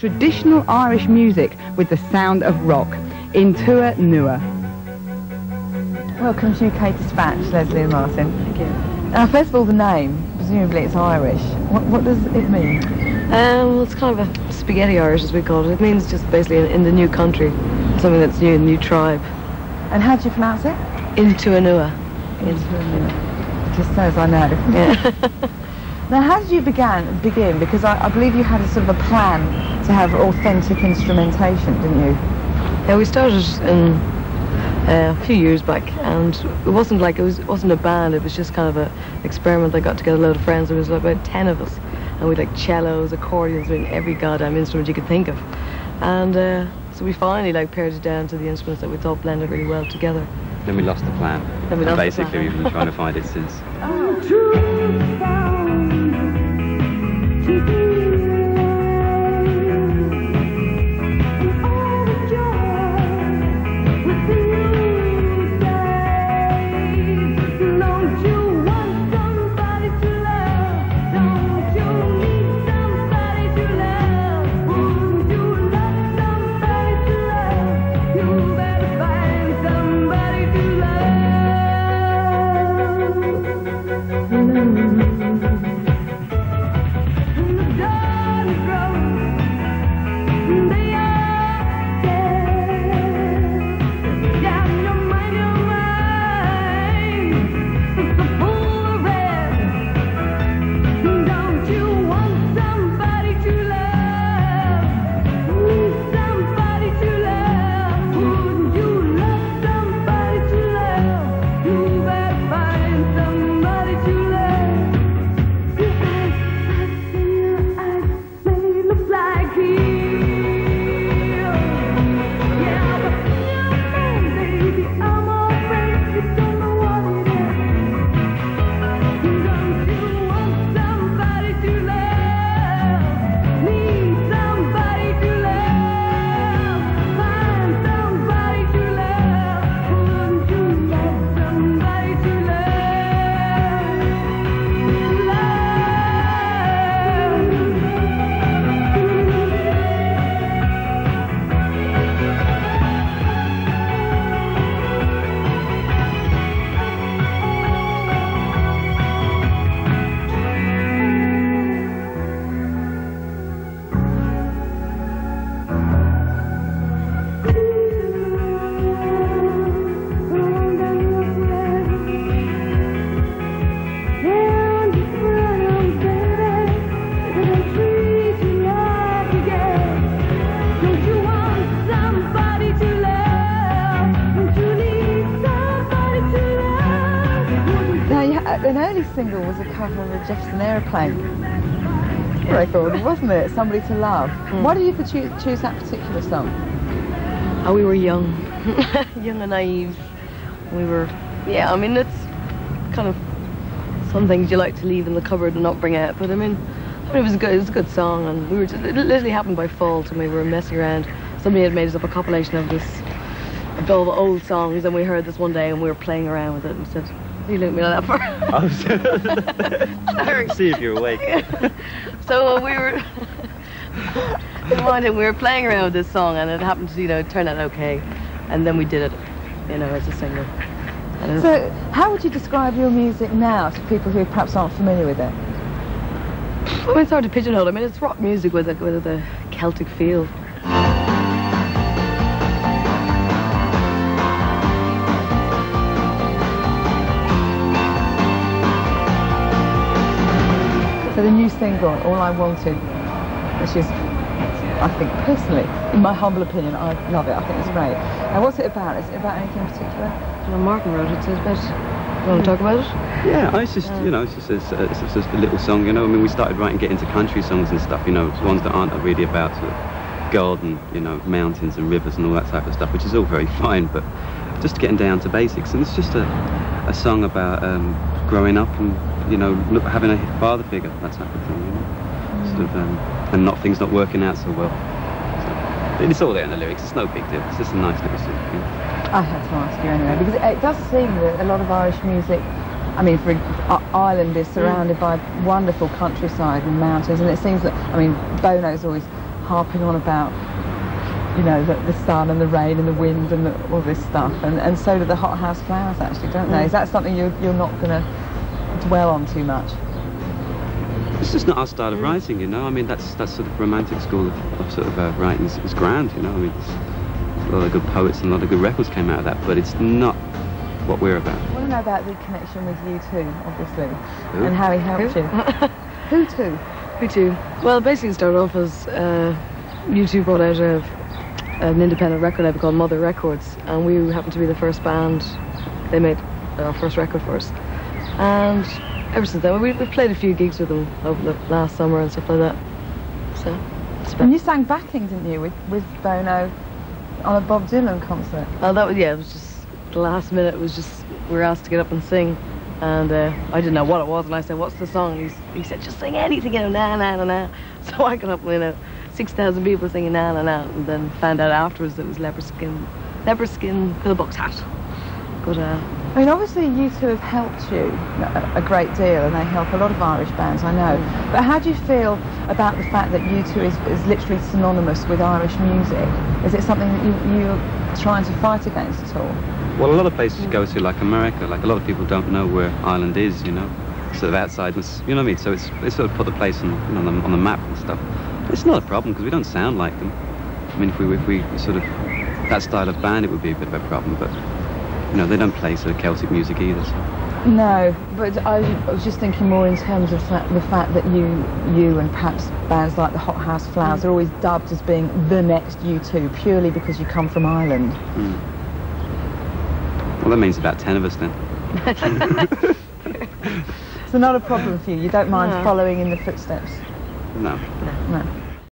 traditional Irish music with the sound of rock in Tua Nua. Welcome to UK Dispatch, Leslie and Martin. Thank you. Now, first of all, the name, presumably it's Irish. What does it mean? Well, it's kind of a spaghetti Irish, as we call it. It means just basically in the new country, something that's new, a new tribe. And how do you pronounce it? In Tua Nua. In Tua Nua. Just as I know. Yeah. Now, how did you begin? Because I believe you had a sort of a plan to have authentic instrumentation, didn't you? Yeah, we started in a few years back, and it wasn't a band. It was just kind of an experiment. I got together a load of friends. There was about 10 of us, and we like cellos, accordions, and every goddamn instrument you could think of. And so we finally pared it down to the instruments that we thought blended really well together. Then we lost the plan. Basically, we've been trying to find it since. An early single was a cover of a Jefferson Airplane record, wasn't it? Somebody to Love. Why did you choose that particular song? Oh, we were young, young and naive. We were, yeah. I mean, it's kind of some things you like to leave in the cupboard and not bring out. But I mean it was good. It was a good song, and it literally happened by fault. And we were messing around. Somebody had made us up a compilation of all the old songs, and we heard this one day, and we were playing around with it, and said, "You look at me like that for." Sorry. See if you're awake. So we were. We were playing around with this song, and it happened to, turn out okay, and then we did it, as a single. So, how would you describe your music now to people who perhaps aren't familiar with it? Well, it's hard to pigeonhole. I mean, it's rock music with a Celtic feel. So the new single, All I Wanted, which is, I think, personally, in my humble opinion, I love it. I think it's great. Now, what's it about? Is it about anything particular? Well, Martin wrote it. It's about. You want to talk about it? Yeah, it's just, it's just a little song, I mean, we started writing, getting into country songs and stuff, ones that aren't really about sort of garden, mountains and rivers and all that type of stuff, which is all very fine, but just getting down to basics. And it's just a song about growing up and, having a father figure, that type of thing, sort of, and things not working out so well. So, it's all there in the lyrics, it's no big deal, it's just a nice little song. I had to ask you anyway, because it does seem that a lot of Irish music, I mean, for Ireland is surrounded by wonderful countryside and mountains, and it seems that, I mean, Bono's always harping on about, you know, the sun and the rain and the wind and all this stuff, and so do the hothouse flowers, actually, don't they? Is that something you're not going to dwell on too much? It's just not our style of writing, you know. I mean, that's sort of romantic school of sort of writing is grand, you know. I mean, there's a lot of good poets and a lot of good records came out of that, but it's not what we're about. I want to know about the connection with U2, obviously, Who? and how he helped you. Who to? U2. Well, basically it started off as U2 brought out an independent record label called Mother Records, and we happened to be the first band. They made our first record for us, and ever since then we've played a few gigs with them over the last summer and stuff like that. So, and you sang backing, didn't you, with Bono on a Bob Dylan concert? Oh, that was, yeah, it was just the last minute. It was just we were asked to get up and sing, and I didn't know what it was, and I said, "What's the song?" And he said, "Just sing anything, you know, na na na na." So I got up, you know, 6,000 people singing na na na, and then found out afterwards that it was leopard skin pillbox hat. But I mean, obviously U2 have helped you a great deal, and they help a lot of Irish bands, I know. But how do you feel about the fact that U2 is literally synonymous with Irish music? Is it something that you're trying to fight against at all? Well, a lot of places you go to, like America, like a lot of people don't know where Ireland is, you know, sort of outside, you know what I mean? So they sort of put the place on, you know, on the map and stuff. It's not a problem because we don't sound like them. I mean, if we sort of that style of band, it would be a bit of a problem, but you know, they don't play sort of Celtic music either. So. No, but I was just thinking more in terms of the fact that you and perhaps bands like the Hothouse Flowers are always dubbed as being the next U2 purely because you come from Ireland. Well, that means about 10 of us then. So not a problem for you? You don't mind following in the footsteps? No. No.